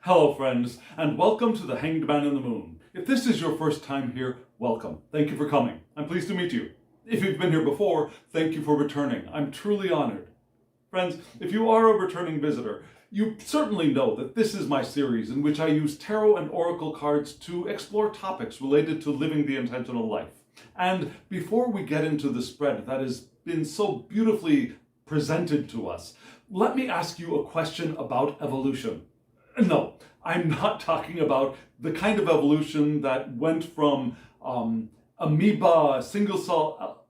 Hello friends, and welcome to the Hanged Man in the Moon. If this is your first time here, welcome. Thank you for coming. I'm pleased to meet you. If you've been here before, thank you for returning. I'm truly honored. Friends, if you are a returning visitor, you certainly know that this is my series in which I use tarot and oracle cards to explore topics related to living the intentional life. And before we get into the spread that has been so beautifully presented to us, let me ask you a question about evolution. No, I'm not talking about the kind of evolution that went from amoeba, single-cell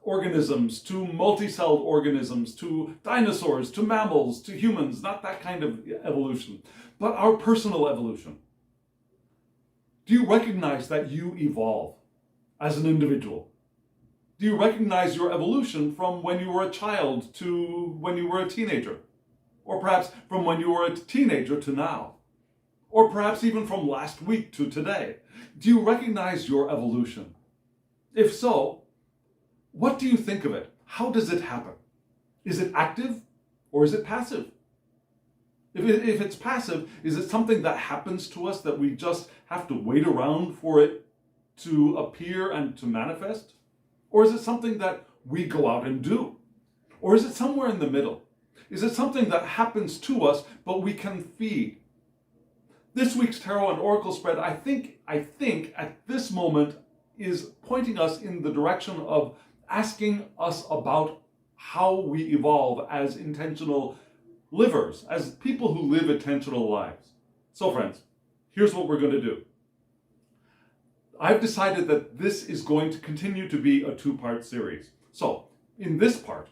organisms, to multi-celled organisms, to dinosaurs, to mammals, to humans. Not that kind of evolution, but our personal evolution. Do you recognize that you evolve as an individual? Do you recognize your evolution from when you were a child to when you were a teenager? Or perhaps from when you were a teenager to now? Or perhaps even from last week to today? Do you recognize your evolution? If so, what do you think of it? How does it happen? Is it active or is it passive? If it's passive, is it something that happens to us that we just have to wait around for it to appear and to manifest? Or is it something that we go out and do? Or is it somewhere in the middle? Is it something that happens to us, but we can feed? This week's Tarot and Oracle spread, I think at this moment is pointing us in the direction of asking us about how we evolve as intentional livers, as people who live intentional lives. So friends, here's what we're going to do. I've decided that this is going to continue to be a two-part series. So in this part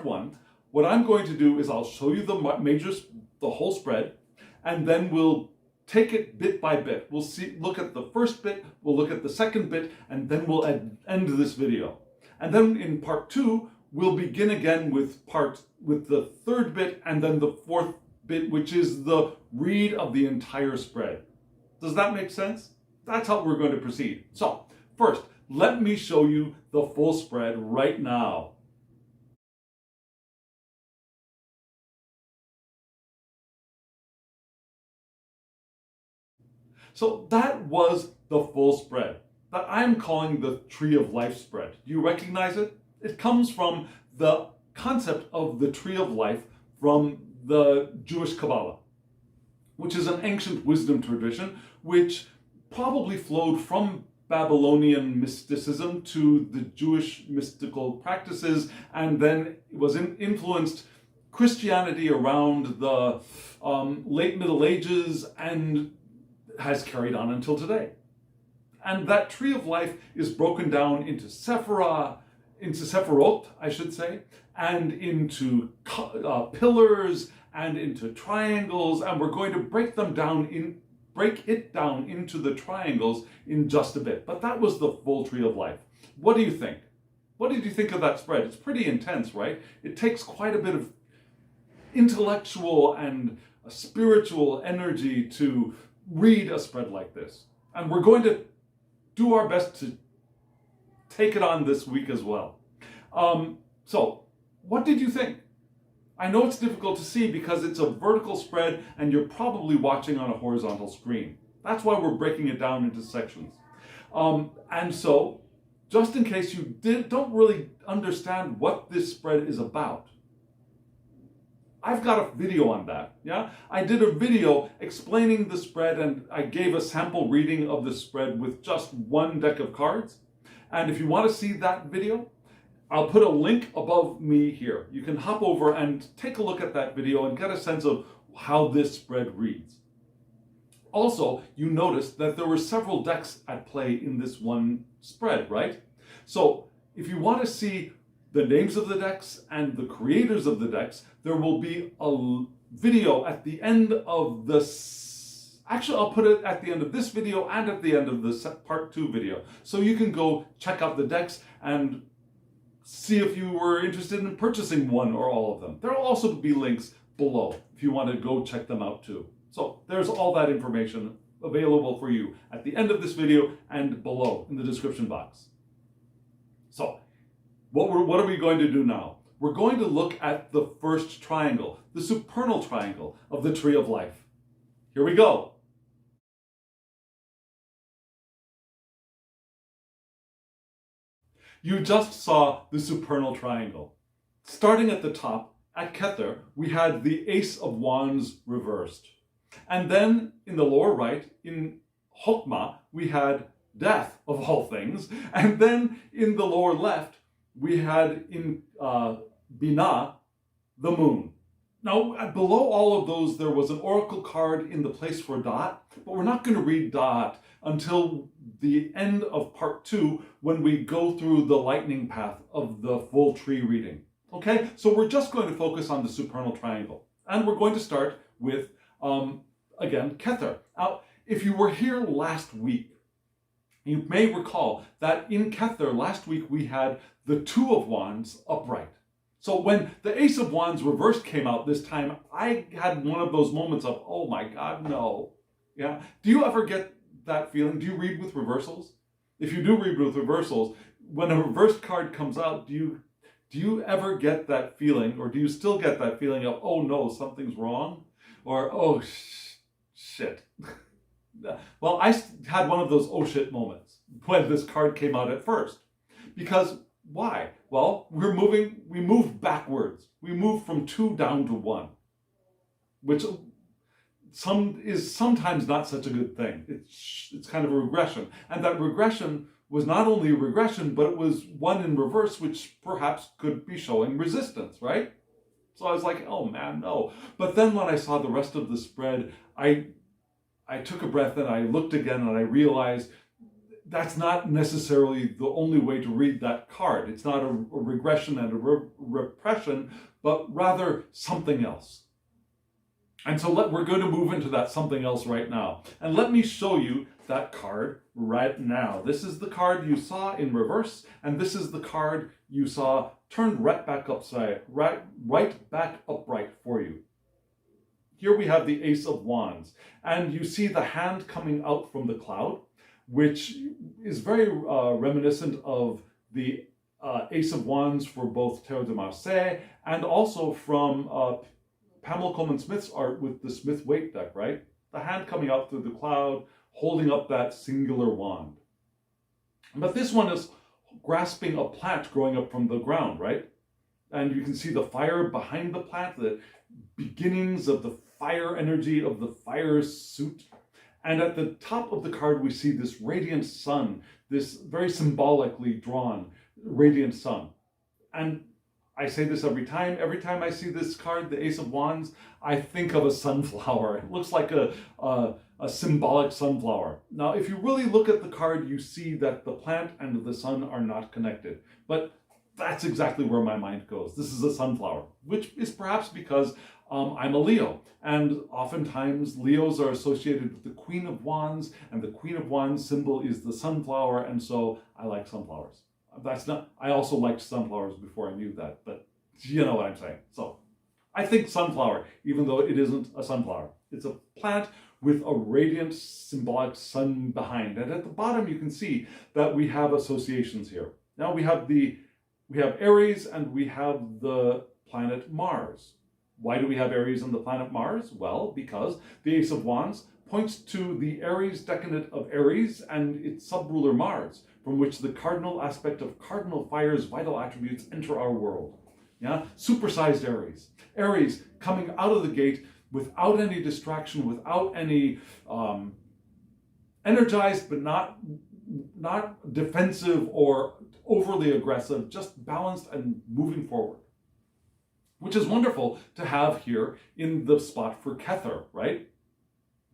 one, what I'm going to do is I'll show you the whole spread, and then we'll take it bit by bit. We'll look at the first bit, we'll look at the second bit, and then we'll end this video. And then in part two, we'll begin again with the third bit and then the fourth bit, which is the read of the entire spread. Does that make sense? That's how we're going to proceed. So first, let me show you the full spread right now. So that was the full spread that I'm calling the Tree of Life spread. Do you recognize it? It comes from the concept of the Tree of Life from the Jewish Kabbalah, which is an ancient wisdom tradition which probably flowed from Babylonian mysticism to the Jewish mystical practices, and then was influenced Christianity around the late Middle Ages and has carried on until today. And that Tree of Life is broken down into Sephiroth, I should say, and into pillars and into triangles, and we're going to break it down into the triangles in just a bit. But that was the full Tree of Life. What do you think? What did you think of that spread? It's pretty intense, right? It takes quite a bit of intellectual and spiritual energy to read a spread like this. And we're going to do our best to take it on this week as well. So, what did you think? I know it's difficult to see because it's a vertical spread and you're probably watching on a horizontal screen. That's why we're breaking it down into sections. And so, just in case you don't really understand what this spread is about, I've got a video on that, yeah? I did a video explaining the spread, and I gave a sample reading of the spread with just one deck of cards. And if you want to see that video, I'll put a link above me here. You can hop over and take a look at that video and get a sense of how this spread reads. Also, you noticed that there were several decks at play in this one spread, right? So if you want to see the names of the decks and the creators of the decks, there will be a video at the end of this. Actually, I'll put it at the end of this video and at the end of the part 2 video. So you can go check out the decks and see if you were interested in purchasing one or all of them. There will also be links below if you want to go check them out too. So there's all that information available for you at the end of this video and below in the description box. So, what are we going to do now? We're going to look at the first triangle, the supernal triangle of the Tree of Life. Here we go. You just saw the supernal triangle. Starting at the top, at Kether, we had the Ace of Wands reversed. And then in the lower right, in Chokmah, we had death, of all things. And then in the lower left, we had in Binah, the moon. Now, below all of those, there was an oracle card in the place for Da'at, but we're not going to read Da'at until the end of part 2 when we go through the lightning path of the full tree reading. Okay, so we're just going to focus on the supernal triangle. And we're going to start with, again, Kether. Now, if you were here last week, you may recall that in Kether last week we had the Two of Wands upright. So when the Ace of Wands reversed came out this time, I had one of those moments of, oh my God, no. Yeah. Do you ever get that feeling? Do you read with reversals? If you do read with reversals, when a reversed card comes out, do you ever get that feeling, or do you still get that feeling of, oh no, something's wrong? Or, oh shit. Well, I had one of those oh shit moments when this card came out at first. Because why? Well, we moved backwards. We moved from 2 down to 1, which is sometimes not such a good thing. It's kind of a regression. And that regression was not only a regression, but it was one in reverse, which perhaps could be showing resistance, right? So I was like, oh man, no. But then when I saw the rest of the spread, I took a breath and I looked again and I realized that's not necessarily the only way to read that card. It's not a regression and a repression, but rather something else. And so we're going to move into that something else right now. And let me show you that card right now. This is the card you saw in reverse, and this is the card you saw turned right back upright for you. Here we have the Ace of Wands, and you see the hand coming out from the cloud, which is very reminiscent of the Ace of Wands for both Tarot de Marseille and also from Pamela Coleman-Smith's art with the Smith Waite deck, right? The hand coming out through the cloud, holding up that singular wand. But this one is grasping a plant growing up from the ground, right? And you can see the fire behind the plant, the beginnings of the fire energy of the fire suit. And at the top of the card, we see this radiant sun, this very symbolically drawn radiant sun. And I say this every time I see this card, the Ace of Wands, I think of a sunflower. It looks like a symbolic sunflower. Now, if you really look at the card, you see that the plant and the sun are not connected. But that's exactly where my mind goes. This is a sunflower, which is perhaps because I'm a Leo. And oftentimes Leos are associated with the Queen of Wands, and the Queen of Wands symbol is the sunflower, and so I like sunflowers. I also liked sunflowers before I knew that, but you know what I'm saying. So I think sunflower, even though it isn't a sunflower. It's a plant with a radiant symbolic sun behind. And at the bottom, you can see that we have associations here. Now we have Aries and we have the planet Mars. Why do we have Aries and the planet Mars? Well, because the Ace of Wands points to the Aries decadent of Aries and its subruler Mars, from which the cardinal aspect of cardinal fire's vital attributes enter our world. Yeah, supersized Aries. Aries coming out of the gate without any distraction, without any energized, but not defensive or overly aggressive, just balanced and moving forward. Which is wonderful to have here in the spot for Kether, right?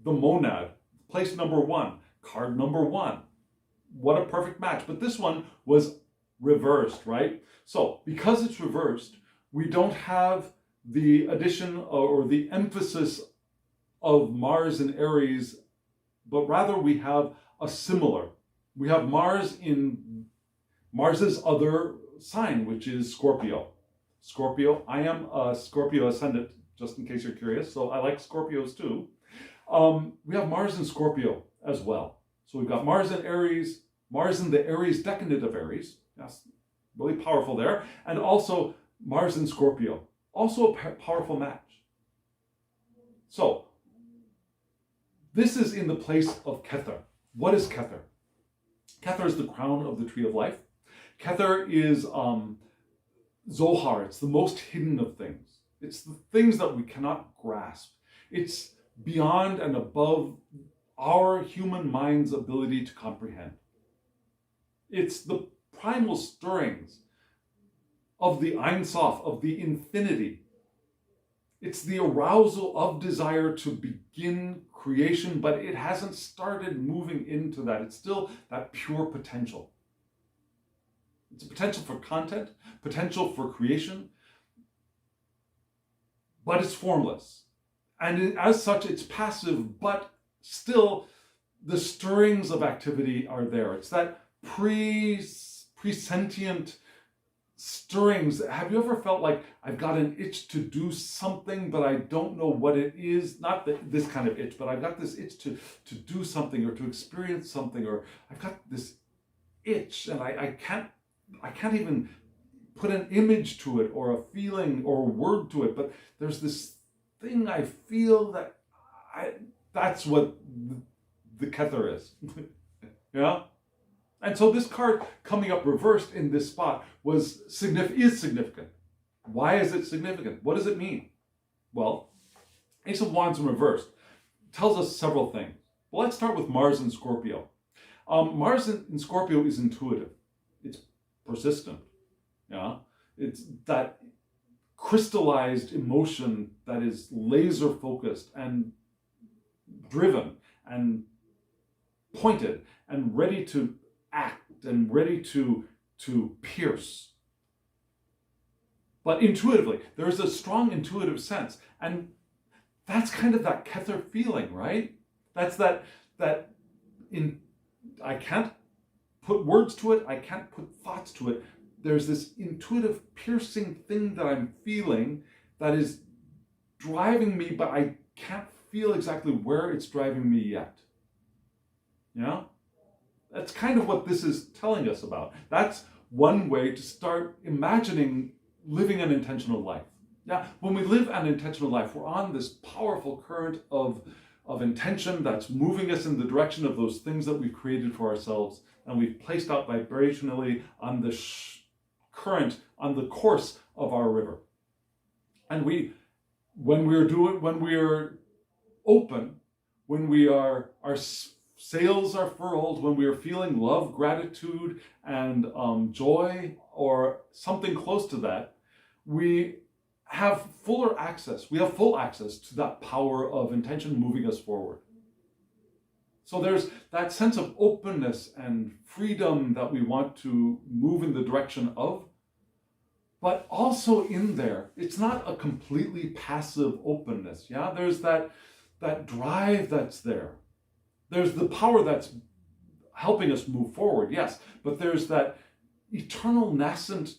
The monad, place number 1, card number 1. What a perfect match. But this one was reversed, right? So because it's reversed, we don't have the addition or the emphasis of Mars in Aries, but rather we have a similar. We have Mars in Mars's other sign, which is Scorpio. Scorpio, I am a Scorpio ascendant, just in case you're curious, so I like Scorpios too. We have Mars in Scorpio as well. So we've got Mars in Aries, Mars in the Aries decadent of Aries. That's really powerful there. And also Mars in Scorpio. Also a powerful match. So This is in the place of Kether. What is Kether? Kether is the crown of the tree of life. Kether is Zohar. It's the most hidden of things. It's the things that we cannot grasp. It's beyond and above our human mind's ability to comprehend. It's the primal stirrings of the Ein Sof, of the infinity. It's the arousal of desire to begin creation, but it hasn't started moving into that. It's still that pure potential. It's a potential for content, potential for creation, but it's formless. And as such, it's passive, but still the stirrings of activity are there. It's that presentient stirrings. Have you ever felt like I've got an itch to do something, but I don't know what it is? Not this kind of itch, but I've got this itch to do something or to experience something, or I've got this itch and I can't even put an image to it or a feeling or a word to it, but there's this thing I feel that's what the Kether is. Yeah? And so this card coming up reversed in this spot is significant. Why is it significant? What does it mean? Well, Ace of Wands in reversed tells us several things. Well, let's start with Mars in Scorpio. Mars in Scorpio is intuitive. It's persistent. Yeah? It's that crystallized emotion that is laser focused and driven and pointed and ready to act and ready to pierce. But intuitively, there is a strong intuitive sense. And that's kind of that Kether feeling, right? That's I can't put words to it. I can't put thoughts to it. There's this intuitive piercing thing that I'm feeling that is driving me, but I can't feel exactly where it's driving me yet. Yeah? That's kind of what this is telling us about. That's one way to start imagining living an intentional life. Yeah, when we live an intentional life, we're on this powerful current of intention that's moving us in the direction of those things that we've created for ourselves, and we've placed out vibrationally on the current, on the course of our river. And when we're open, when our sails are furled, when we are feeling love, gratitude, and joy, or something close to that, we have full access to that power of intention moving us forward. So there's that sense of openness and freedom that we want to move in the direction of, but also in there, it's not a completely passive openness. Yeah, there's that drive that's there. There's the power that's helping us move forward, yes, but there's that eternal nascent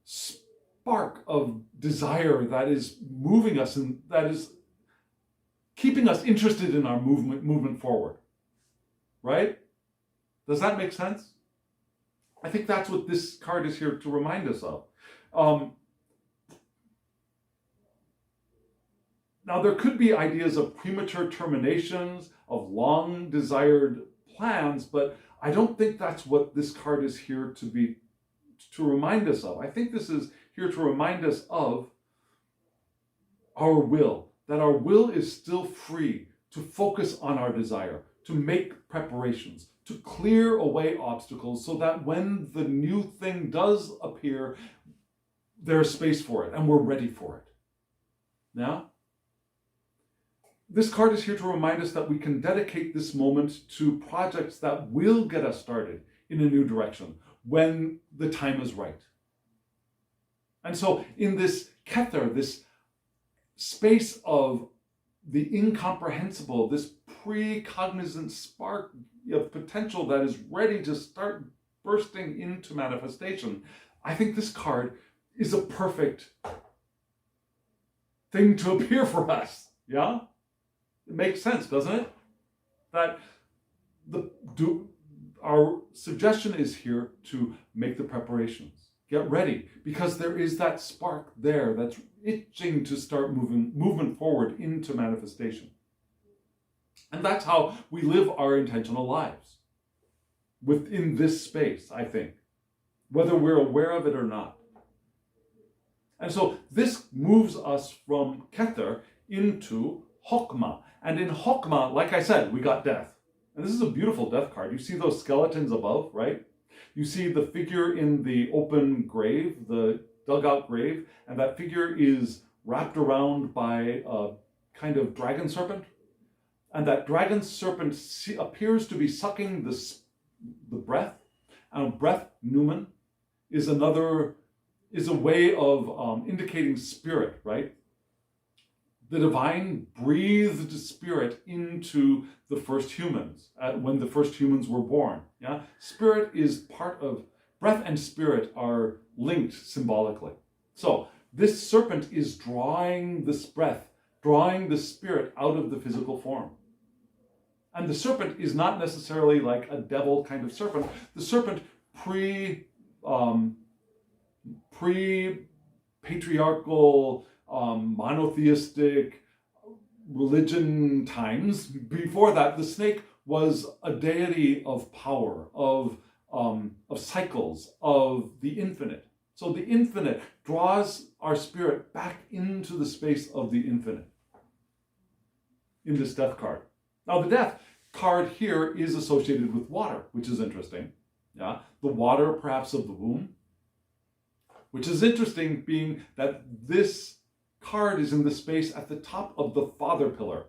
spark of desire that is moving us and that is keeping us interested in our movement forward. Right? Does that make sense? I think that's what this card is here to remind us of. Now, there could be ideas of premature terminations, of long desired plans, but I don't think that's what this card is here to remind us of. I think this is here to remind us of our will, that our will is still free to focus on our desire, to make preparations, to clear away obstacles so that when the new thing does appear, there's space for it and we're ready for it. Now, this card is here to remind us that we can dedicate this moment to projects that will get us started in a new direction when the time is right. And so in this Kether, this space of the incomprehensible, this pre-cognizant spark of potential that is ready to start bursting into manifestation, I think this card is a perfect thing to appear for us. Yeah? It makes sense, doesn't it? That our suggestion is here to make the preparations, Get ready, because there is that spark there that's itching to start movement forward into manifestation. And that's how we live our intentional lives, within this space, I think, whether we're aware of it or not. And so this moves us from Kether into Chokmah. And in Chokmah, like I said, we got death. And this is a beautiful death card. You see those skeletons above, right? You see the figure in the open grave, the dugout grave, and that figure is wrapped around by a kind of dragon serpent. And that dragon serpent appears to be sucking the breath. And breath, Numen, is a way of indicating spirit, right? The divine breathed spirit into the first humans when the first humans were born. Yeah, spirit is part of breath, and spirit are linked symbolically. So this serpent is drawing this breath, drawing the spirit out of the physical form. And the serpent is not necessarily like a devil kind of serpent. The serpent pre-patriarchal, monotheistic religion times. Before that, the snake was a deity of power, of cycles, of the infinite. So the infinite draws our spirit back into the space of the infinite in this death card. Now the death card here is associated with water, which is interesting. Yeah, the water perhaps of the womb, which is interesting, being that this card is in the space at the top of the father pillar.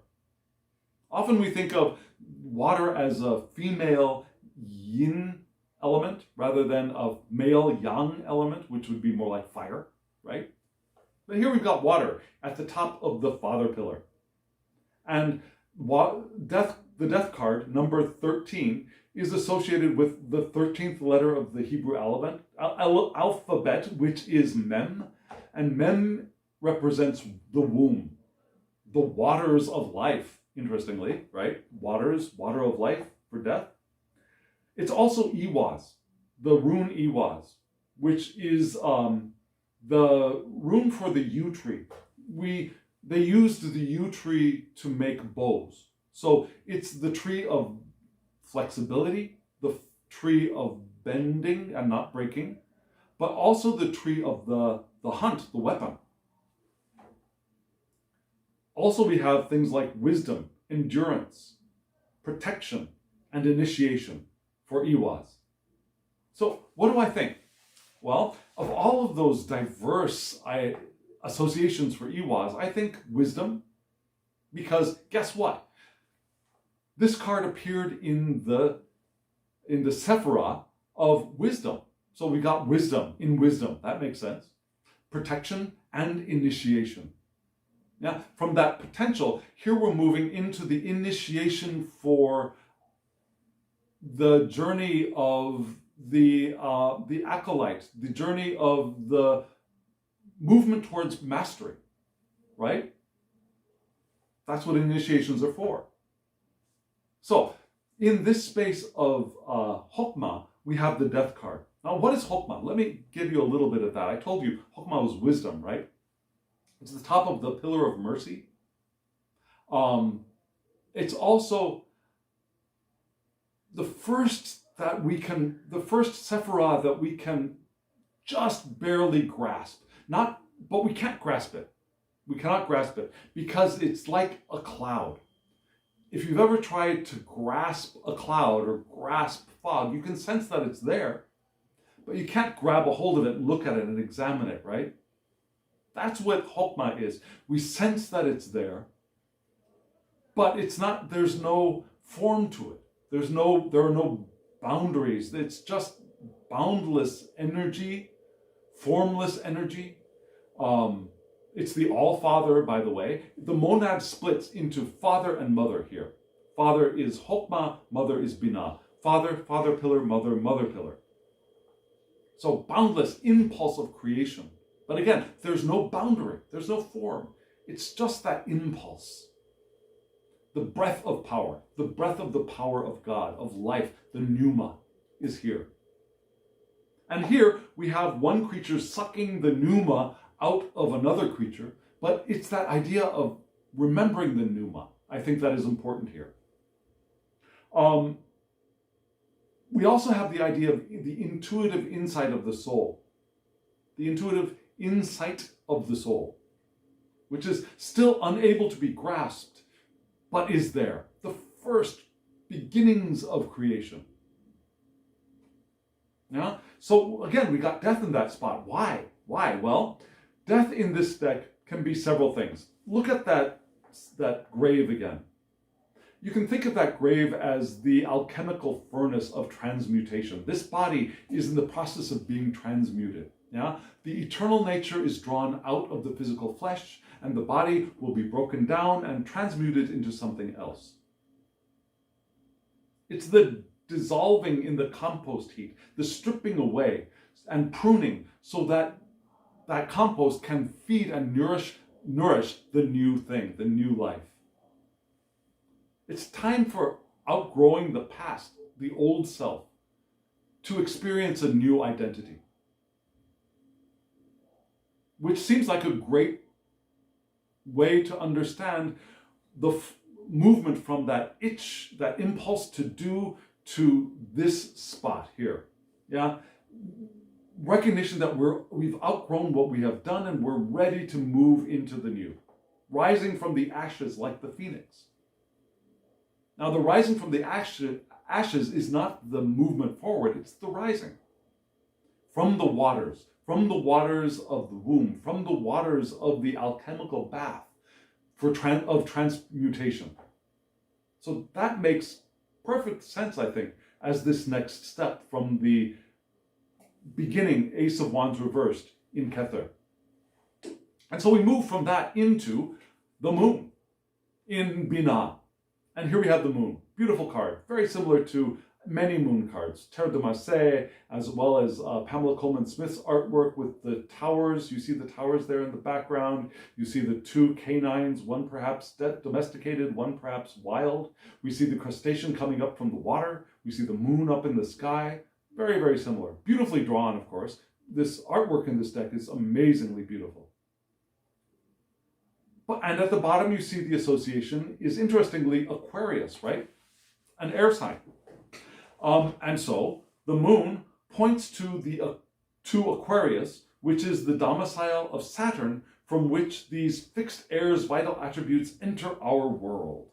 Often we think of water as a female yin element rather than a male yang element, which would be more like fire, right? But here we've got water at the top of the father pillar. And the death card, number 13, is associated with the 13th letter of the Hebrew alphabet, which is Mem. And Mem represents the womb, the waters of life, interestingly, right? Water of life for death. It's also Iwaz, the rune Iwaz, which is the rune for the yew tree. They used the yew tree to make bows. So it's the tree of flexibility, the tree of bending and not breaking, but also the tree of the hunt, the weapon. Also, we have things like wisdom, endurance, protection, and initiation for Iwaz. So what do I think? Well, of all of those diverse associations for Iwaz, I think wisdom, because guess what? This card appeared in the Sephirah of wisdom. So we got wisdom in wisdom. That makes sense. Protection and initiation. Now, from that potential, here we're moving into the initiation for the journey of the acolyte, the journey of the movement towards mastery, right? That's what initiations are for. So, in this space of Chokmah, we have the death card. Now, what is Chokmah? Let me give you a little bit of that. I told you Chokmah was wisdom, right? It's the top of the pillar of mercy. It's also the first Sephirah that we can just barely grasp. But we can't grasp it. We cannot grasp it because it's like a cloud. If you've ever tried to grasp a cloud or grasp fog, you can sense that it's there, but you can't grab a hold of it and look at it and examine it, right? That's what Chokmah is. We sense that it's there, but there's no form to it. There are no boundaries. It's just boundless energy, formless energy. It's the All-Father, by the way. The monad splits into father and mother here. Father is Chokmah, mother is Binah. Father pillar, mother pillar. So boundless impulse of creation. But again, there's no boundary, there's no form. It's just that impulse. The breath of power, the breath of the power of God, of life, the pneuma is here. And here we have one creature sucking the pneuma out of another creature, but it's that idea of remembering the pneuma. I think that is important here. We also have the idea of the intuitive insight of the soul. The intuitive insight of the soul, which is still unable to be grasped, but is there. The first beginnings of creation. Yeah? So again, we got death in that spot. Why? Why? Well, death in this deck can be several things. Look at that grave again. You can think of that grave as the alchemical furnace of transmutation. This body is in the process of being transmuted. Yeah? The eternal nature is drawn out of the physical flesh, and the body will be broken down and transmuted into something else. It's the dissolving in the compost heat, the stripping away and pruning so that that compost can feed and nourish the new thing, the new life. It's time for outgrowing the past, the old self, to experience a new identity. Which seems like a great way to understand the movement from that itch, that impulse to do, to this spot here. Yeah? Recognition that we've outgrown what we have done and we're ready to move into the new. Rising from the ashes like the phoenix. Now, the rising from the ashes is not the movement forward, it's the rising. From the waters of the womb, from the waters of the alchemical bath of transmutation. So that makes perfect sense, I think, as this next step from the beginning Ace of Wands reversed in Kether. And so we move from that into the moon in Binah. And here we have the moon. Beautiful card, very similar to many moon cards. Terre de Marseille, as well as Pamela Coleman-Smith's artwork with the towers. You see the towers there in the background. You see the two canines, one perhaps domesticated, one perhaps wild. We see the crustacean coming up from the water. We see the moon up in the sky. Very, very similar. Beautifully drawn, of course. This artwork in this deck is amazingly beautiful. And at the bottom, you see the association is, interestingly, Aquarius, right? An air sign. And so the moon points to Aquarius, which is the domicile of Saturn, from which these fixed air's vital attributes enter our world,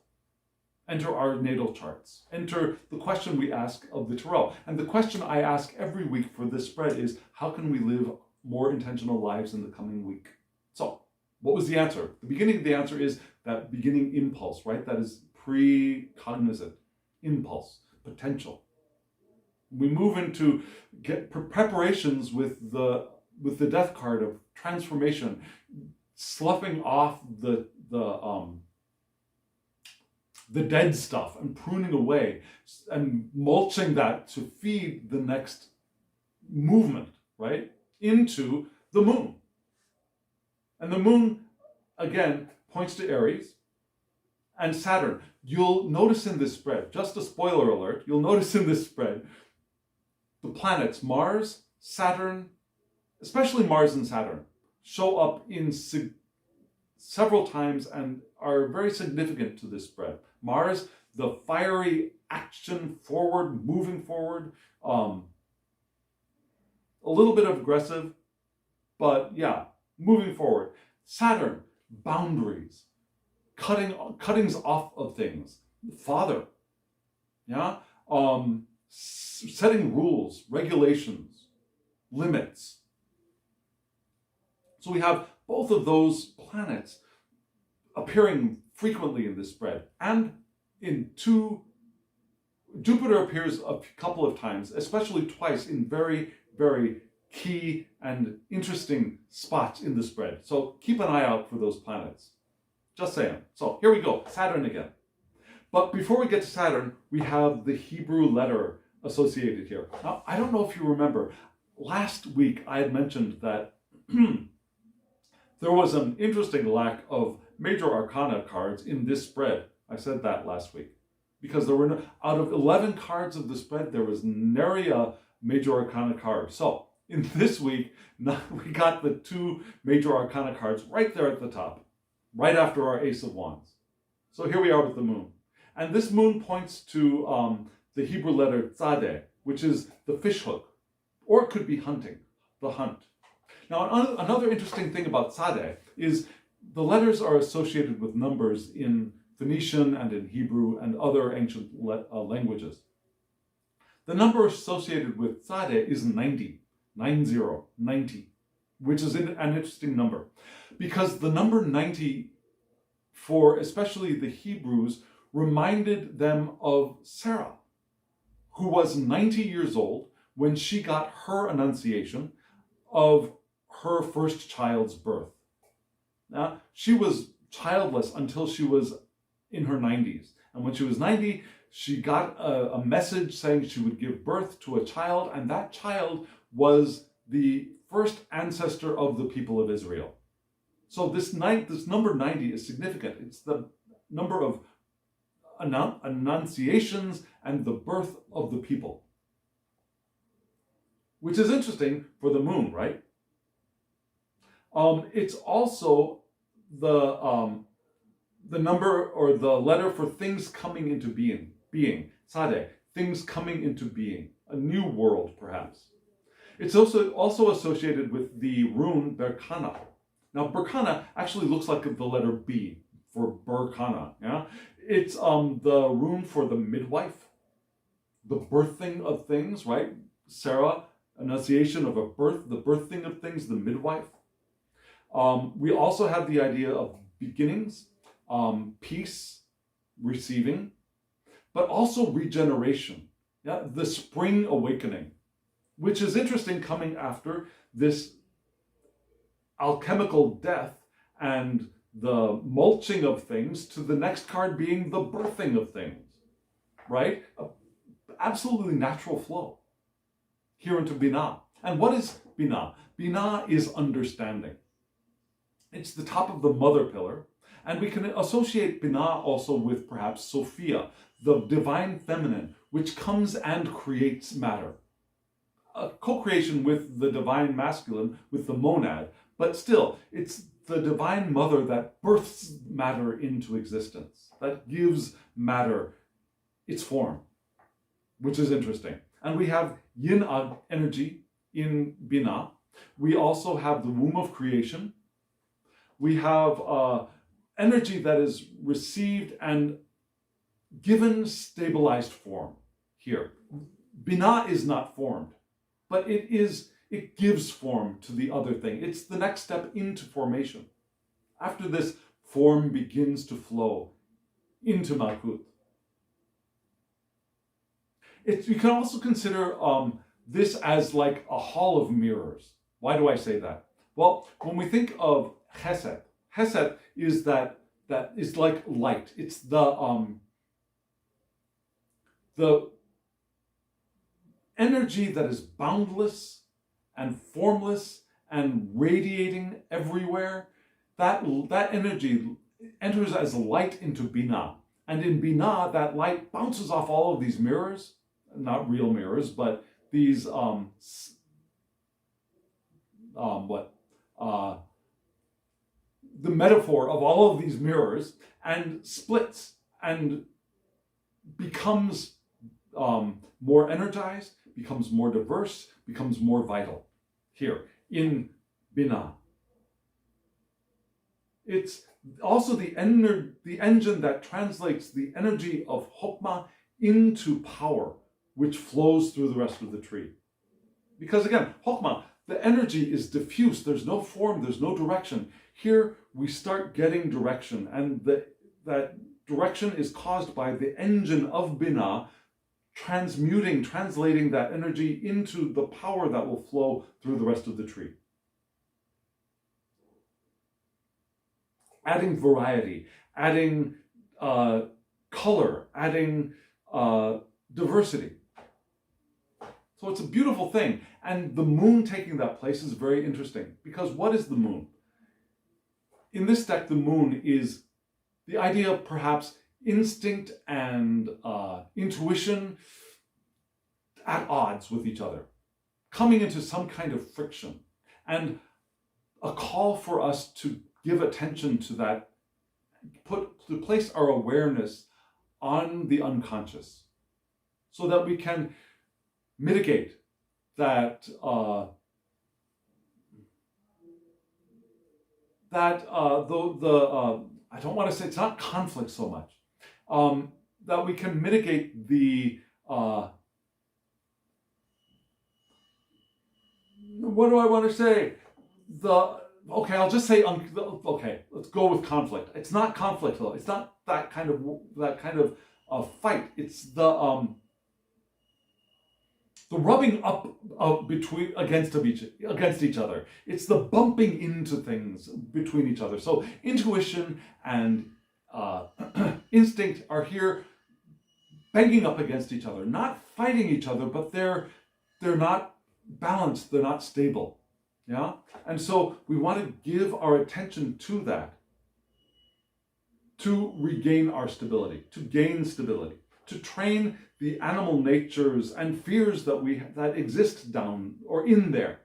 enter our natal charts, enter the question we ask of the tarot. And the question I ask every week for this spread is, how can we live more intentional lives in the coming week? So, what was the answer? The beginning of the answer is that beginning impulse, right? That is pre-cognizant impulse, potential. We move into preparations with the death card of transformation, sloughing off the dead stuff and pruning away and mulching that to feed the next movement, right? Into the moon. And the moon, again, points to Aries and Saturn. You'll notice in this spread, just a spoiler alert, you'll notice in this spread, the planets Mars, Saturn, especially Mars and Saturn, show up in several times and are very significant to this spread. Mars, the fiery action forward, moving forward, a little bit of aggressive, but yeah, moving forward. Saturn, boundaries, cuttings off of things. Father, yeah, setting rules, regulations, limits. So we have both of those planets appearing frequently in this spread, and Jupiter appears a couple of times, especially twice in very, very key and interesting spots in the spread. So keep an eye out for those planets. Just saying. So here we go, Saturn again. But before we get to Saturn, we have the Hebrew letter associated here. Now, I don't know if you remember, last week I had mentioned that there was an interesting lack of major arcana cards in this spread. I said that last week. Because there were out of 11 cards of the spread, there was nary a major arcana cards. So in this week, we got the 2 major arcana cards right there at the top, right after our Ace of Wands. So here we are with the moon. And this moon points to the Hebrew letter tzadeh, which is the fish hook, or it could be hunting, the hunt. Now, another interesting thing about tzadeh is the letters are associated with numbers in Phoenician and in Hebrew and other ancient languages. The number associated with tzadeh is 90, 90, which is an interesting number, because the number 90, for especially the Hebrews, reminded them of Sarah, who was 90 years old when she got her annunciation of her first child's birth. Now, she was childless until she was in her 90s. And when she was 90, she got a message saying she would give birth to a child, and that child was the first ancestor of the people of Israel. So this number 90 is significant. It's the number of annunciations and the birth of the people. Which is interesting for the moon, right? It's also the number or the letter for things coming into being, tzadeh, things coming into being, a new world perhaps. It's also associated with the rune Berkana. Now Berkana actually looks like the letter B for Berkana. Yeah? It's the rune for the midwife, the birthing of things, right? Sarah, annunciation of a birth, the birthing of things, the midwife. We also have the idea of beginnings, peace, receiving, but also regeneration, yeah? The spring awakening, which is interesting coming after this alchemical death and the mulching of things to the next card being the birthing of things, right? Absolutely natural flow here into Binah. And what is Binah? Binah is understanding. It's the top of the mother pillar, and we can associate Binah also with perhaps Sophia, the divine feminine, which comes and creates matter. A co-creation with the divine masculine, with the monad, but still, it's the divine mother that births matter into existence, that gives matter its form, which is interesting. And we have yin energy in Binah. We also have the womb of creation. We have energy that is received and given stabilized form here. Binah is not formed, but it gives form to the other thing. It's the next step into formation. After this, form begins to flow into Malkut. You can also consider this as like a hall of mirrors. Why do I say that? Well, when we think of Chesed, Chesed is that is like light. It's the energy that is boundless and formless and radiating everywhere. That energy enters as light into Binah. And in Binah, that light bounces off all of these mirrors, not real mirrors, but these the metaphor of all of these mirrors, and splits and becomes more energized, becomes more diverse, becomes more vital here in Binah. It's also the engine that translates the energy of Chokmah into power, which flows through the rest of the tree. Because again, Chokmah, the energy is diffuse. There's no form, there's no direction. Here we start getting direction, and that direction is caused by the engine of Binah translating that energy into the power that will flow through the rest of the tree. Adding variety, adding color, adding diversity. So it's a beautiful thing. And the moon taking that place is very interesting, because what is the moon? In this deck, the moon is the idea of perhaps instinct and intuition, at odds with each other, coming into some kind of friction, and a call for us to give attention to that, to place our awareness on the unconscious, so that we can mitigate that I don't want to say it's not conflict so much, that we can mitigate the what do I want to say? I'll just say let's go with conflict. It's not conflict though. It's not that kind of fight. It's the rubbing up against each other. It's the bumping into things between each other. So intuition and instinct are here banging up against each other, not fighting each other, but they're not balanced, they're not stable. Yeah? And so we want to give our attention to that, to regain our stability, to gain stability, to train the animal natures and fears that exist down or in there.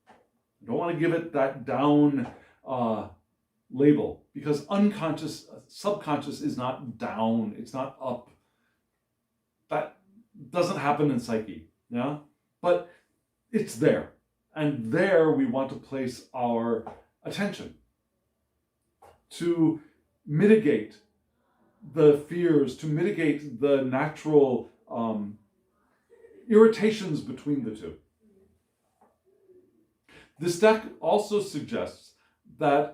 I don't want to give it that down label, because unconscious, subconscious is not down, it's not up. That doesn't happen in psyche, yeah? But it's there. And there we want to place our attention to mitigate the fears, to mitigate the natural irritations between the two. This deck also suggests that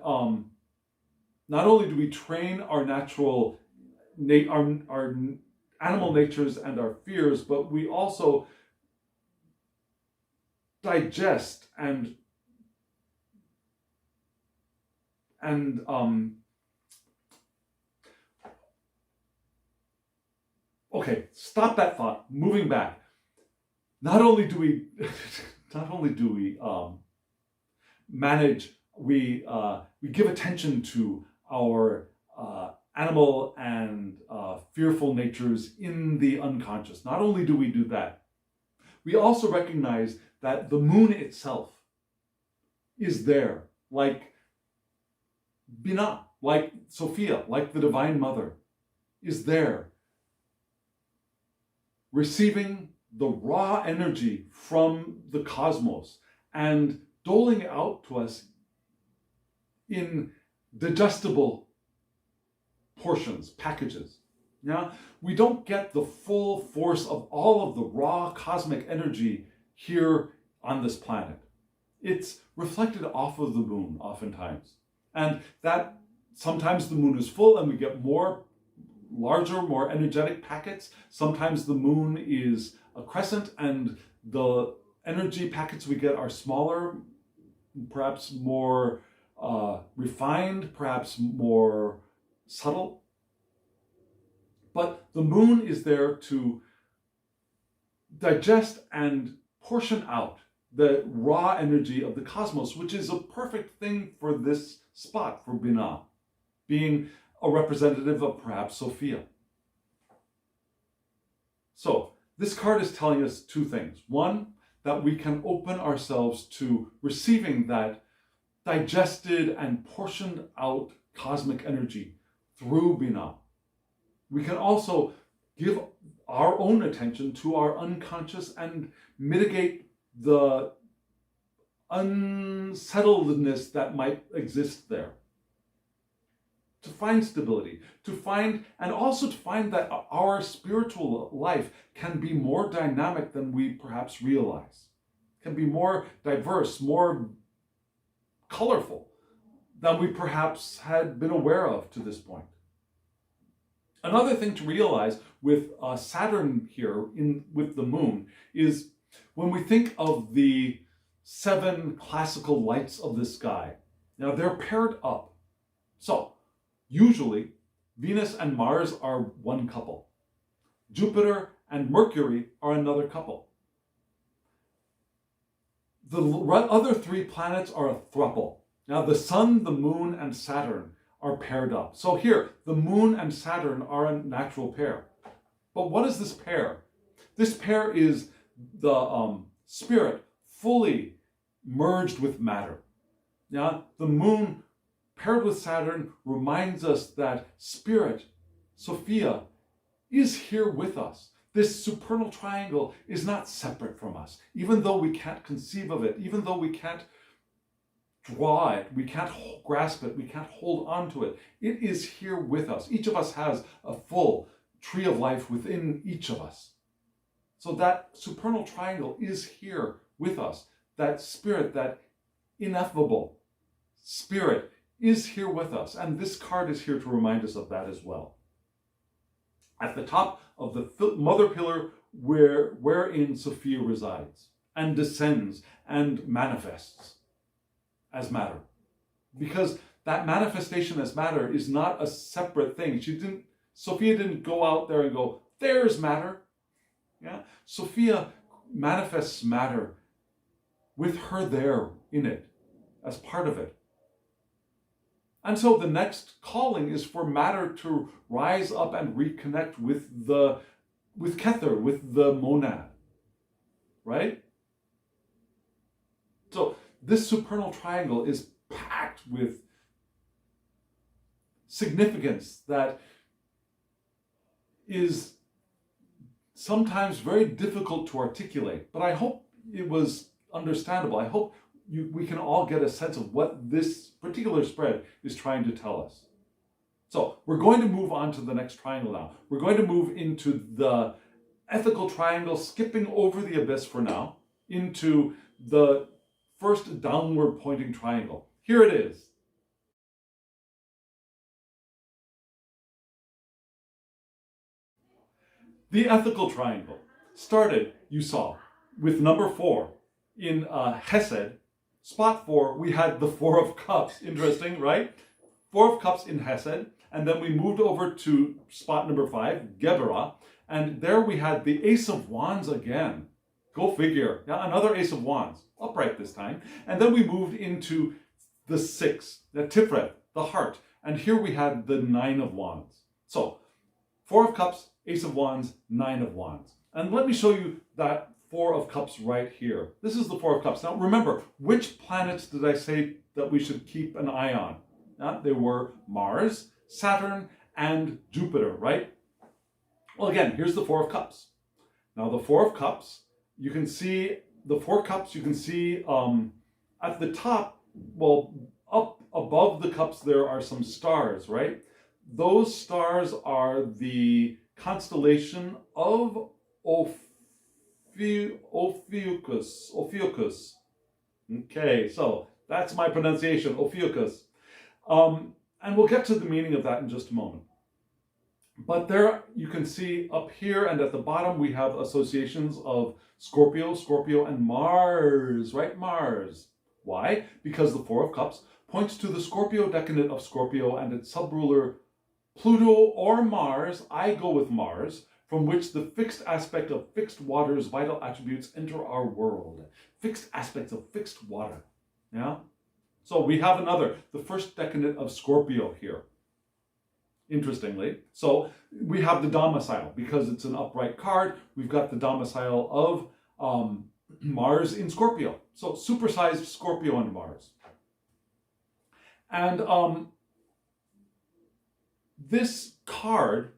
not only do we train our natural, our animal natures and our fears, but we also digest and okay, stop that thought. Moving back. Not only do we manage, we give attention to our animal and fearful natures in the unconscious. Not only do we do that, we also recognize that the moon itself is there, like Binah, like Sophia, like the Divine Mother, is there, receiving the raw energy from the cosmos and doling it out to us in digestible portions, packages. Yeah? We don't get the full force of all of the raw cosmic energy here on this planet. It's reflected off of the moon oftentimes. And that sometimes the moon is full and we get larger, more energetic packets. Sometimes the moon is a crescent and the energy packets we get are smaller, perhaps more refined, perhaps more subtle. But the moon is there to digest and portion out the raw energy of the cosmos, which is a perfect thing for this spot, for Binah, being a representative of perhaps Sophia. So this card is telling us two things. One, that we can open ourselves to receiving that digested and portioned out cosmic energy through Binah. We can also give our own attention to our unconscious and mitigate the unsettledness that might exist there. To find stability, and also to find that our spiritual life can be more dynamic than we perhaps realize, can be more diverse, more colorful than we perhaps had been aware of to this point. Another thing to realize with Saturn here with the moon is when we think of the 7 classical lights of the sky, now they're paired up. So usually Venus and Mars are one couple. Jupiter and Mercury are another couple. The other 3 planets are a throuple. Now the Sun, the Moon, and Saturn are paired up. So here, the Moon and Saturn are a natural pair. But what is this pair? This pair is the spirit fully merged with matter. Yeah, the moon paired with Saturn reminds us that spirit, Sophia, is here with us. This supernal triangle is not separate from us. Even though we can't conceive of it, even though we can't draw it, we can't grasp it, we can't hold on to it, it is here with us. Each of us has a full tree of life within each of us. So that supernal triangle is here with us. That spirit, that ineffable spirit is here with us. And this card is here to remind us of that as well. At the top of the mother pillar wherein Sophia resides and descends and manifests as matter. Because that manifestation as matter is not a separate thing. Sophia didn't go out there and go, there's matter. Yeah? Sophia manifests matter with her there in it, as part of it. And so the next calling is for matter to rise up and reconnect with Kether, with the monad, right? So this supernal triangle is packed with significance that is sometimes very difficult to articulate, but I hope it was understandable. I hope we can all get a sense of what this particular spread is trying to tell us. So we're going to move on to the next triangle now. We're going to move into the ethical triangle, skipping over the abyss for now, into the first downward pointing triangle. Here it is. The ethical triangle started, you saw, with number 4 in Hesed. Spot 4, we had the 4 of Cups. Interesting, right? 4 of Cups in Hesed. And then we moved over to spot number 5, Geberah. And there we had the Ace of Wands again. Go figure. Yeah, another Ace of Wands. Upright this time. And then we moved into the 6, the Tiferet, the heart. And here we had the 9 of Wands. So, 4 of Cups, Ace of Wands, 9 of Wands. And let me show you that 4 of Cups right here. This is the 4 of Cups. Now remember, which planets did I say that we should keep an eye on? They were Mars, Saturn, and Jupiter, right? Well, again, here's the 4 of Cups. Now the 4 of Cups, you can see, the 4 Cups, you can see at the top, well, up above the cups there are some stars, right? Those stars are the constellation of Ophiuchus. Okay, so that's my pronunciation, Ophiuchus. And we'll get to the meaning of that in just a moment. But there you can see up here and at the bottom we have associations of Scorpio, and Mars, right? Mars. Why? Because the 4 of Cups points to the Scorpio decadent of Scorpio and its subruler Pluto or Mars. I go with Mars, from which the fixed aspect of fixed water's vital attributes enter our world. Fixed aspects of fixed water. Yeah? So we have the first decadent of Scorpio here. Interestingly. So we have the domicile. Because it's an upright card, we've got the domicile of Mars in Scorpio. So supersized Scorpio and Mars. And this card,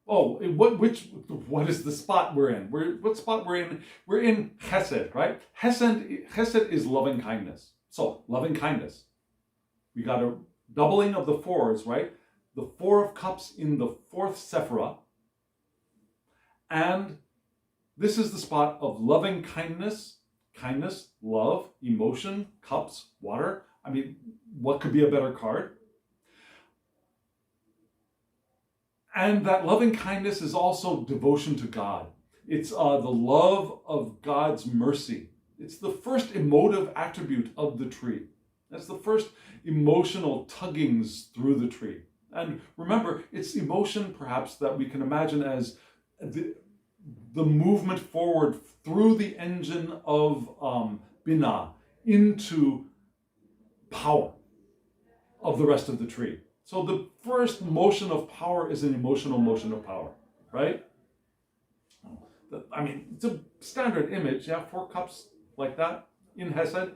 what is the spot we're in? What spot we're in? We're in Chesed, right? Chesed is loving kindness. So loving kindness. We got a doubling of the 4s, right? The 4 of Cups in the 4th Sephirah. And this is the spot of loving kindness, love, emotion, cups, water. I mean, what could be a better card? And that loving kindness is also devotion to God. It's the love of God's mercy. It's the first emotive attribute of the tree. That's the first emotional tuggings through the tree. And remember, it's emotion perhaps that we can imagine as the movement forward through the engine of Binah into power of the rest of the tree. So the first motion of power is an emotional motion of power, right? I mean, it's a standard image, yeah, 4 cups like that in Hesed.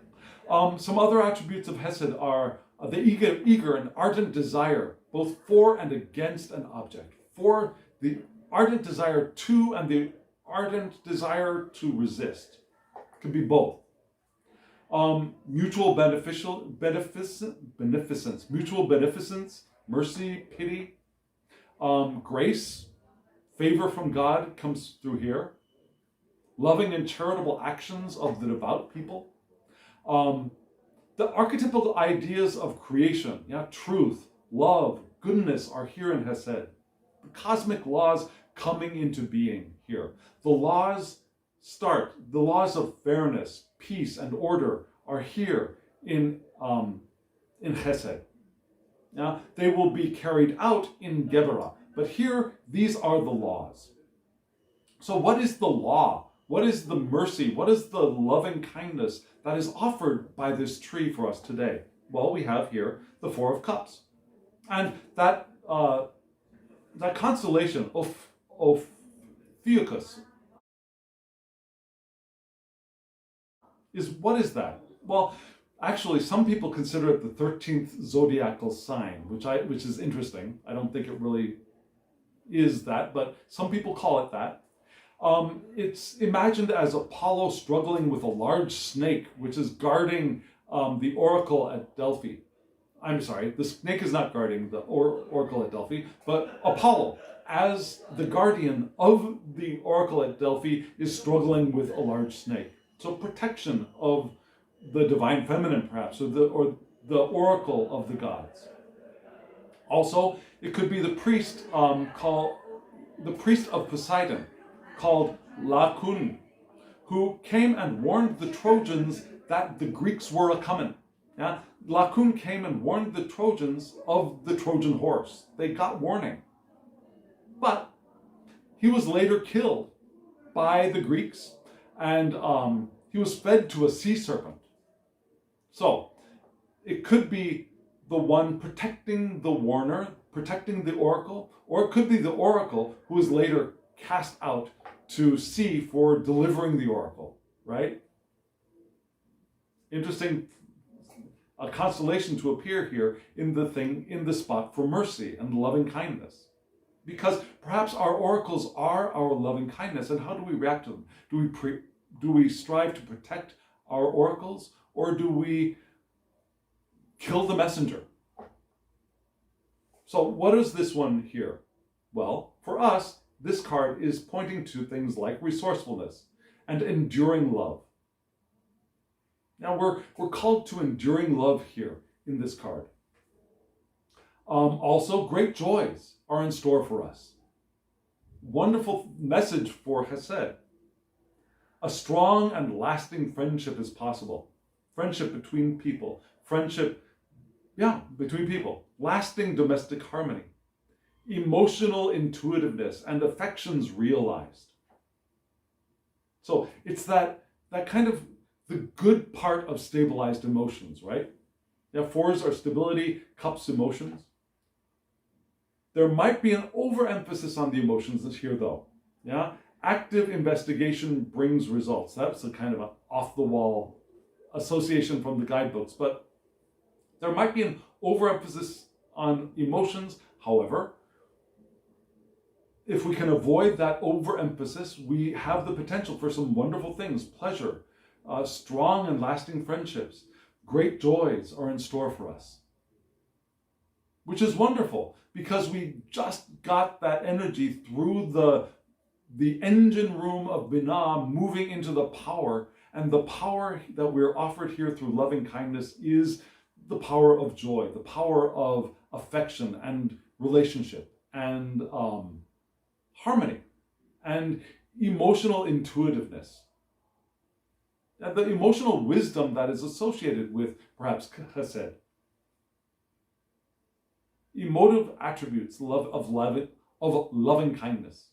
Some other attributes of Hesed are the eager and ardent desire, both for and against an object. For the ardent desire to and the ardent desire to resist. It can be both. Mutual beneficence, mutual beneficence, mercy, pity, grace, favor from God comes through here. Loving and charitable actions of the devout people. The archetypal ideas of creation, yeah, truth, love, goodness are here in Hesed. The cosmic laws coming into being here. The laws of fairness, peace, and order are here in Chesed. Now, they will be carried out in Geburah, but here, these are the laws. So what is the law? What is the mercy? What is the loving kindness that is offered by this tree for us today? Well, we have here the 4 of Cups. And that constellation of Theocus what is that? Well, actually, some people consider it the 13th zodiacal sign, which is interesting. I don't think it really is that, but some people call it that. It's imagined as Apollo struggling with a large snake, which is guarding the oracle at Delphi. I'm sorry, the snake is not guarding the oracle at Delphi, but Apollo, as the guardian of the oracle at Delphi, is struggling with a large snake. So protection of the divine feminine, perhaps, or the oracle of the gods. Also, it could be the priest the priest of Poseidon, called Lakun, who came and warned the Trojans that the Greeks were a-coming. Yeah? Lakun came and warned the Trojans of the Trojan horse. They got warning. But he was later killed by the Greeks, and he was fed to a sea serpent. So, it could be the one protecting the warner, protecting the oracle, or it could be the oracle who was later cast out to sea for delivering the oracle, right? Interesting, a constellation to appear here in the spot for mercy and loving kindness. Because perhaps our oracles are our loving kindness, and how do we react to them? Do we strive to protect our oracles, or do we kill the messenger? So what is this one here? Well, for us, this card is pointing to things like resourcefulness and enduring love. Now we're called to enduring love here in this card. Also, great joys are in store for us. Wonderful message for Chesed. A strong and lasting friendship is possible. Friendship between people. Between people. Lasting domestic harmony. Emotional intuitiveness and affections realized. So it's that kind of the good part of stabilized emotions, right? Yeah, 4s are stability, Cups emotions. There might be an overemphasis on the emotions here, though. Yeah, active investigation brings results. That's a kind of an off-the-wall association from the guidebooks, but there might be an overemphasis on emotions. However, if we can avoid that overemphasis, we have the potential for some wonderful things, pleasure, strong and lasting friendships, great joys are in store for us. Which is wonderful, because we just got that energy through the engine room of Binah moving into the power, and the power that we're offered here through loving kindness is the power of joy, the power of affection and relationship and harmony and emotional intuitiveness. And the emotional wisdom that is associated with perhaps Chesed. Emotive attributes of loving kindness.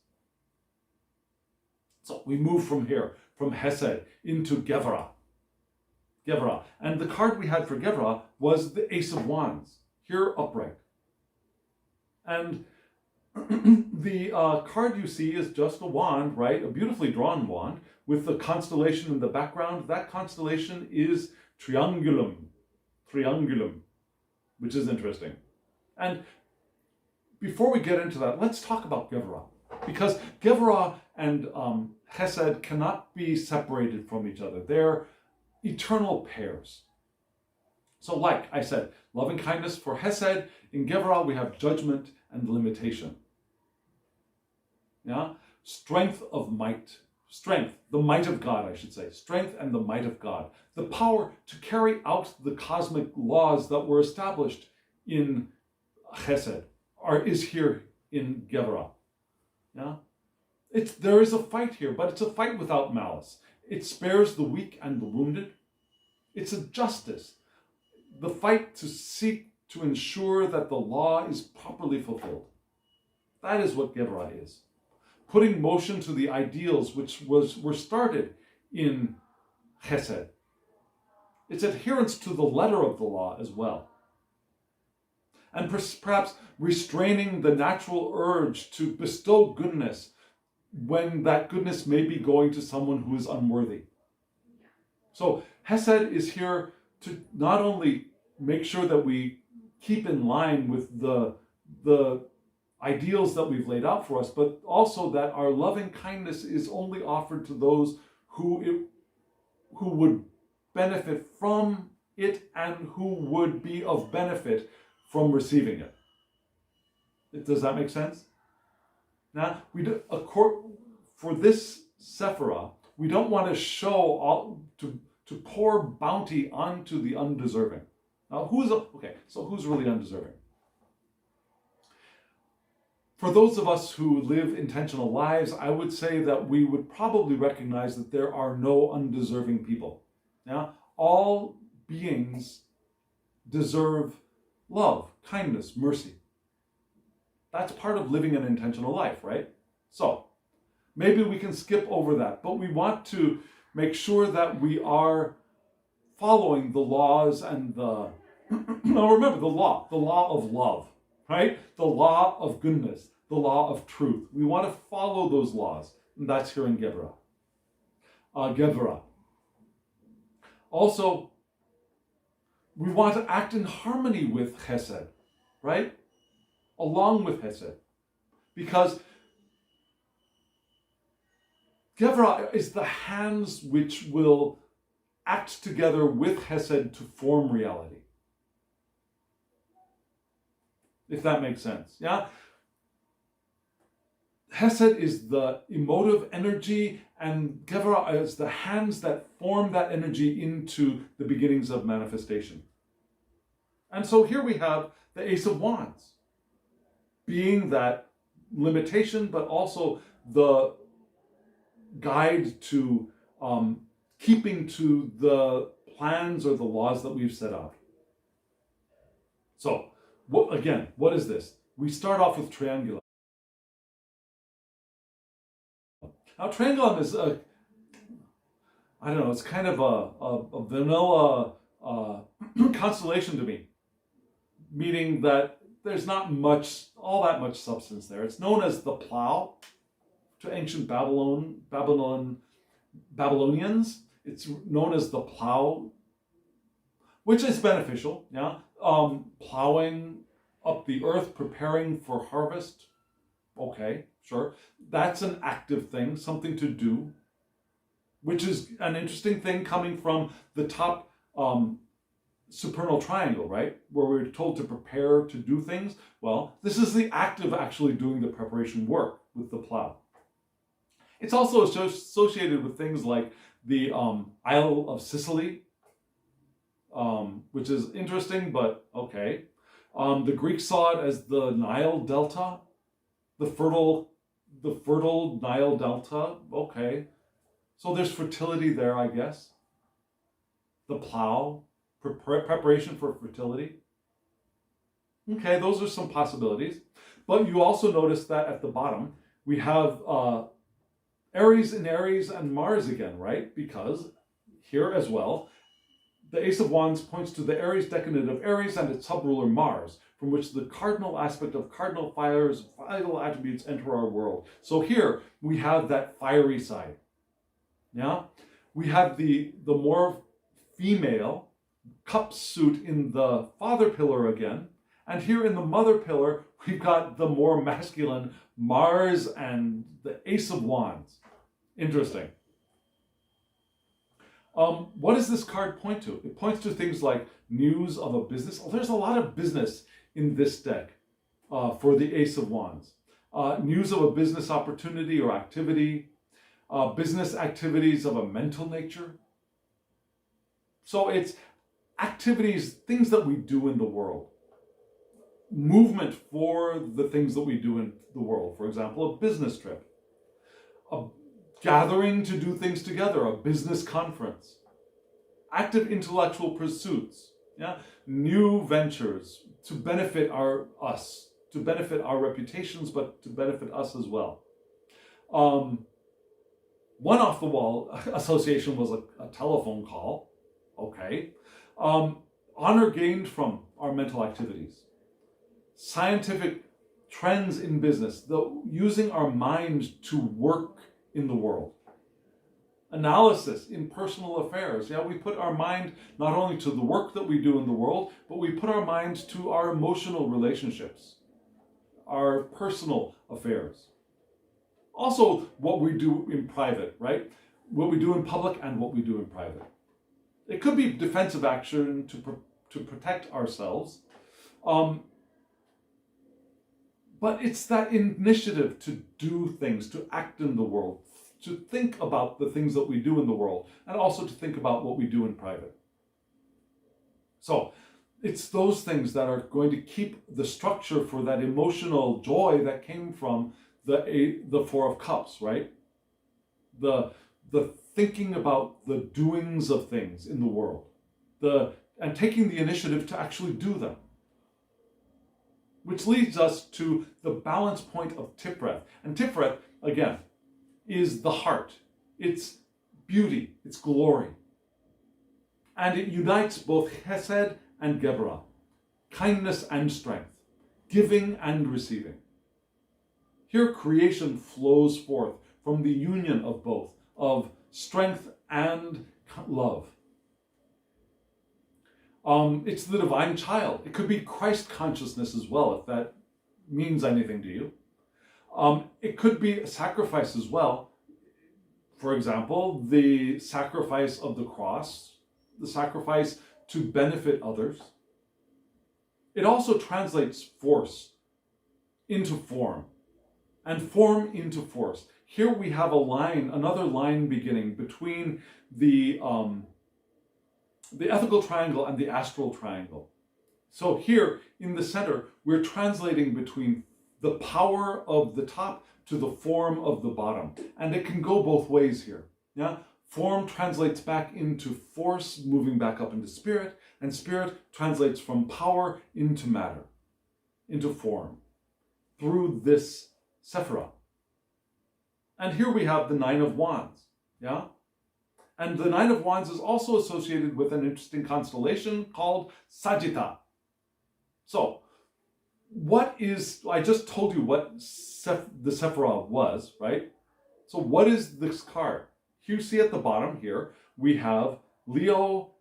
So we move from here, from Hesed into Geburah. And the card we had for Geburah was the Ace of Wands, here upright. And the card you see is just a wand, right? A beautifully drawn wand with the constellation in the background. That constellation is Triangulum, which is interesting. And before we get into that, let's talk about Gevurah, because Gevurah and Chesed cannot be separated from each other. They're eternal pairs. So like I said, loving kindness for Chesed. In Gevurah, we have judgment and limitation. Yeah? Strength of might. Strength, the might of God, I should say. Strength and the might of God. The power to carry out the cosmic laws that were established in Chesed is here in Gevurah. Yeah? There is a fight here, but it's a fight without malice. It spares the weak and the wounded. It's a justice. The fight to seek to ensure that the law is properly fulfilled. That is what Gevurah is. Putting motion to the ideals which were started in Chesed. It's adherence to the letter of the law as well. And perhaps restraining the natural urge to bestow goodness when that goodness may be going to someone who is unworthy. So Chesed is here to not only make sure that we keep in line with the ideals that we've laid out for us, but also that our loving kindness is only offered to those who would benefit from it and who would be of benefit from receiving it. Does that make sense? Now, for this Sephirah, we don't want to show to pour bounty onto the undeserving. Now, who's really undeserving? For those of us who live intentional lives, I would say that we would probably recognize that there are no undeserving people. Now, all beings deserve love, kindness, mercy. That's part of living an intentional life, right? So, maybe we can skip over that, but we want to make sure that we are following the laws and now remember the law of love, right? The law of goodness, the law of truth. We want to follow those laws, and that's here in Gevurah. Also, we want to act in harmony with Chesed, right? Along with Chesed. Because Gevurah is the hands which will act together with Chesed to form reality. If that makes sense, yeah? Chesed is the emotive energy, and Gevurah is the hands that form that energy into the beginnings of manifestation. And so here we have the Ace of Wands, being that limitation, but also the guide to keeping to the plans or the laws that we've set out. So, what is this? We start off with Triangulum. Now, Triangulum is it's kind of a vanilla constellation to me, meaning that there's not all that much substance there. It's known as the plow to ancient Babylonians. It's known as the plow, which is beneficial, yeah? Plowing up the earth, preparing for harvest. Okay, sure. That's an active thing, something to do, which is an interesting thing coming from the top supernal triangle, right? Where we're told to prepare to do things. Well, this is the act of actually doing the preparation work with the plow. It's also associated with things like the Isle of Sicily, which is interesting, but okay. The Greeks saw it as the Nile Delta, the fertile Nile Delta. Okay, so there's fertility there, I guess. The plow, preparation for fertility. Okay, those are some possibilities. But you also notice that at the bottom we have Aries in Aries and Mars again, right? Because here as well, the Ace of Wands points to the Aries decadent of Aries and its subruler Mars. from which the cardinal aspect of cardinal fires, vital attributes enter our world. So here we have that fiery side. Yeah? We have the more female cup suit in the father pillar again. And here in the mother pillar, we've got the more masculine Mars and the Ace of Wands. Interesting. What does this card point to? It points to things like news of a business. Oh, there's a lot of business in this deck for the Ace of Wands. News of a business opportunity or activity, business activities of a mental nature. So it's activities, things that we do in the world. Movement for the things that we do in the world. For example, a business trip. A gathering to do things together, a business conference. Active intellectual pursuits. Yeah? New ventures to benefit us, to benefit our reputations, but to benefit us as well. One off-the-wall association was a telephone call. Okay. Honor gained from our mental activities. Scientific trends in business, using our mind to work in the world. Analysis in personal affairs. Yeah, we put our mind not only to the work that we do in the world, but we put our mind to our emotional relationships, our personal affairs. Also, what we do in private, right? What we do in public and what we do in private. It could be defensive action to protect ourselves. But it's that initiative to do things, to act in the world, to think about the things that we do in the world, and also to think about what we do in private. So it's those things that are going to keep the structure for that emotional joy that came from the Four of Cups, right? The thinking about the doings of things in the world, and taking the initiative to actually do them. Which leads us to the balance point of Tiferet. And Tiferet, again, is the heart. It's beauty, it's glory. And it unites both Chesed and Geburah, kindness and strength, giving and receiving. Here creation flows forth from the union of both, of strength and love. It's the divine child. It could be Christ consciousness as well, if that means anything to you. It could be a sacrifice as well. For example, the sacrifice of the cross, the sacrifice to benefit others. It also translates force into form, and form into force. Here we have a line, another line beginning between the ethical triangle and the astral triangle. So here in the center, we're translating between the power of the top to the form of the bottom. And it can go both ways here. Yeah? Form translates back into force, moving back up into spirit, and spirit translates from power into matter, into form, through this Sephirah. And here we have the Nine of Wands. Yeah? And the Nine of Wands is also associated with an interesting constellation called Sagitta. So, I just told you what the Sephirah was, right? So what is this card? You see at the bottom here, we have Leo.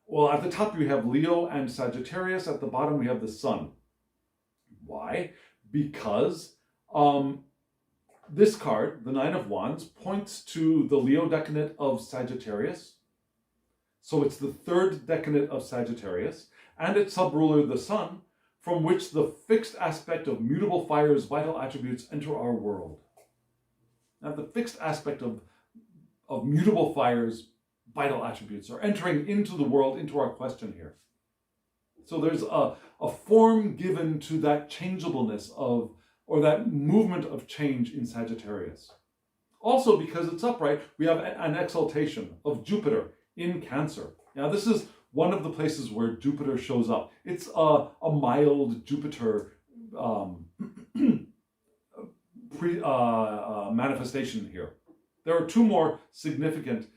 Well, at the top we have Leo and Sagittarius. At the bottom we have the Sun. Why? Because this card, the Nine of Wands, points to the Leo decadent of Sagittarius. So it's the third decadent of Sagittarius, and its subruler, the Sun, from which the fixed aspect of mutable fire's vital attributes enter our world. Now, the fixed aspect of mutable fire's vital attributes are entering into the world, into our question here. So there's a form given to that changeableness or that movement of change in Sagittarius. Also, because it's upright, we have an exaltation of Jupiter in Cancer. Now, this is one of the places where Jupiter shows up. It's a mild Jupiter manifestation here. There are two more significant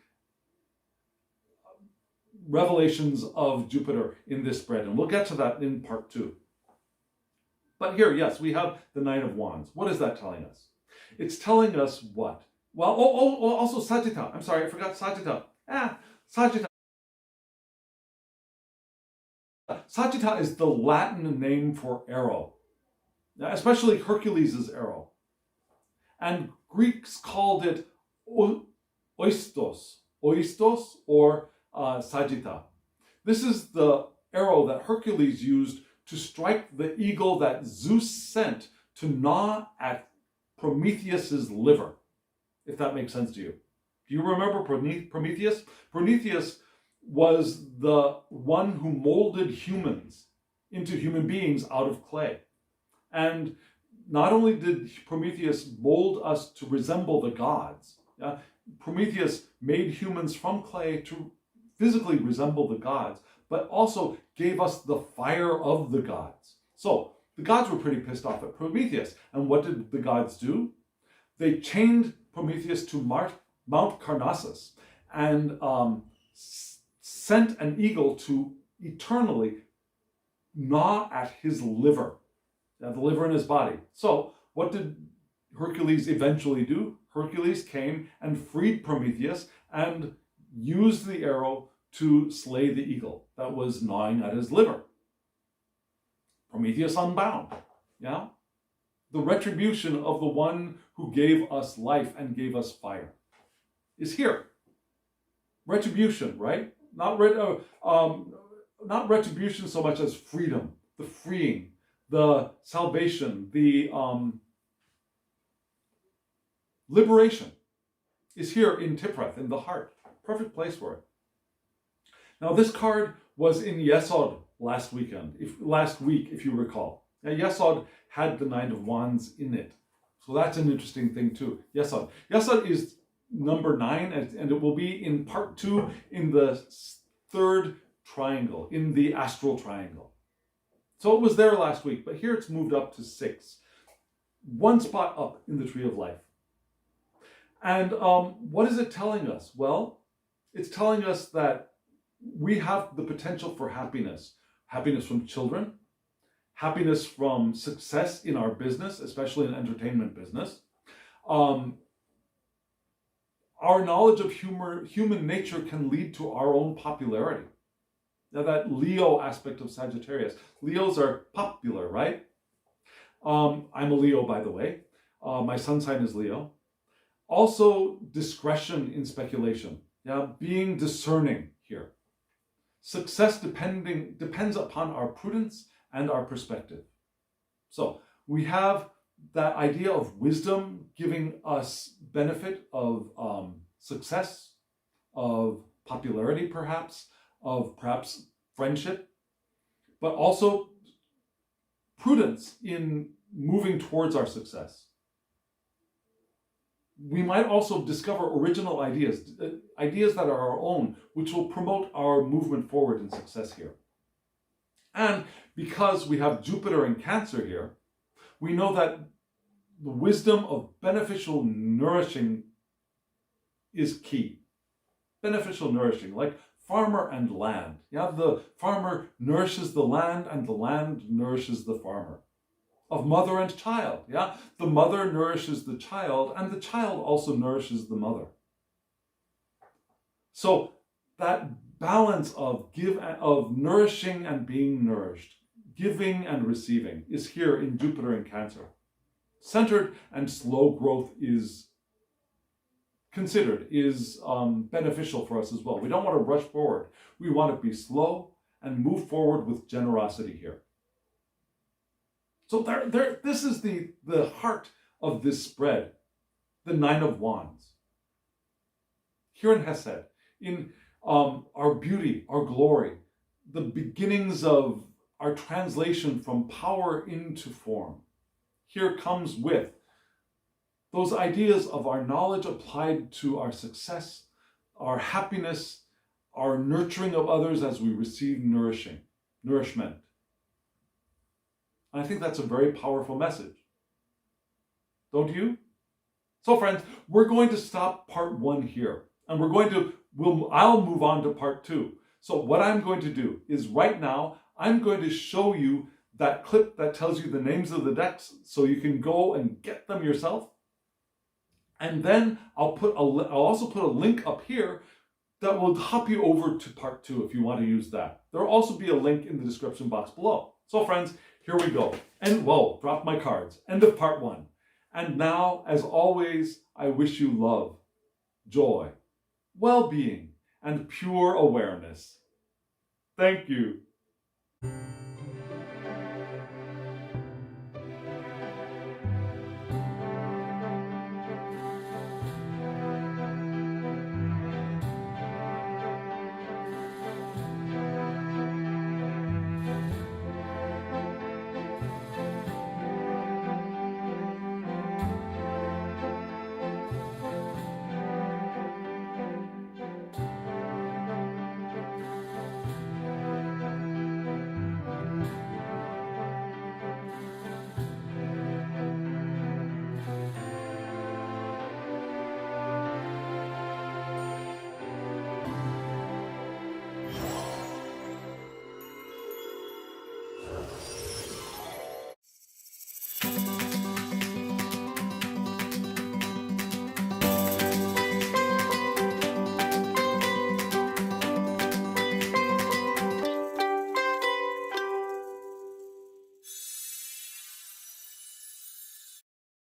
revelations of Jupiter in this spread, and we'll get to that in part 2. But here, yes, we have the Nine of Wands. What is that telling us? It's telling us what? Well, also Sagitta. I'm sorry, I forgot Sagitta. Sagitta. Sagitta is the Latin name for arrow, especially Hercules' arrow. And Greeks called it oistos, or Sagitta. This is the arrow that Hercules used to strike the eagle that Zeus sent to gnaw at Prometheus's liver, if that makes sense to you. Do you remember Prometheus? Prometheus was the one who molded humans into human beings out of clay. And not only did Prometheus mold us to resemble the gods, Prometheus made humans from clay to physically resemble the gods, but also gave us the fire of the gods. So the gods were pretty pissed off at Prometheus. And what did the gods do? They chained Prometheus to Mount Parnassus and sent an eagle to eternally gnaw at his liver, the liver in his body. So what did Hercules eventually do? Hercules came and freed Prometheus and used the arrow to slay the eagle that was gnawing at his liver. Prometheus unbound. Yeah? The retribution of the one who gave us life and gave us fire is here. Retribution, right? Not retribution so much as freedom, the freeing, the salvation, the liberation is here in Tipreth, in the heart. Perfect place for it. Now, this card was in Yesod last week, if you recall. Now, Yesod had the Nine of Wands in it. So that's an interesting thing too. Yesod. Yesod is number 9, and it will be in part 2 in the third triangle, in the astral triangle. So it was there last week, but here it's moved up to 6. One spot up in the Tree of Life. And what is it telling us? Well, it's telling us that we have the potential for happiness. Happiness from children, happiness from success in our business, especially in entertainment business. Our knowledge of human nature can lead to our own popularity. Now, that Leo aspect of Sagittarius. Leos are popular, right? I'm a Leo, by the way. My sun sign is Leo. Also, discretion in speculation. Yeah, being discerning here. Success depends upon our prudence and our perspective. So we have that idea of wisdom giving us benefit of success, of popularity perhaps, of perhaps friendship, but also prudence in moving towards our success. We might also discover original ideas, ideas that are our own, which will promote our movement forward in success here. And because we have Jupiter in Cancer here, we know that the wisdom of beneficial nourishing is key. Beneficial nourishing, like farmer and land. Yeah, the farmer nourishes the land and the land nourishes the farmer. Of mother and child, yeah? The mother nourishes the child and the child also nourishes the mother. So that balance of nourishing and being nourished, giving and receiving is here in Jupiter in Cancer. Centered and slow growth is considered, is beneficial for us as well. We don't want to rush forward. We want to be slow and move forward with generosity here. So this is the heart of this spread, the Nine of Wands. Here in Hesed, in our beauty, our glory, the beginnings of our translation from power into form. Here comes with those ideas of our knowledge applied to our success, our happiness, our nurturing of others as we receive nourishment. I think that's a very powerful message. Don't you? So friends, we're going to stop part 1 here. And I'll move on to part 2. So what I'm going to do is right now, I'm going to show you that clip that tells you the names of the decks so you can go and get them yourself. And then I'll also put a link up here that will hop you over to part 2 if you want to use that. There will also be a link in the description box below. So friends, here we go. And whoa, drop my cards. End of part 1. And now, as always, I wish you love, joy, well-being, and pure awareness. Thank you.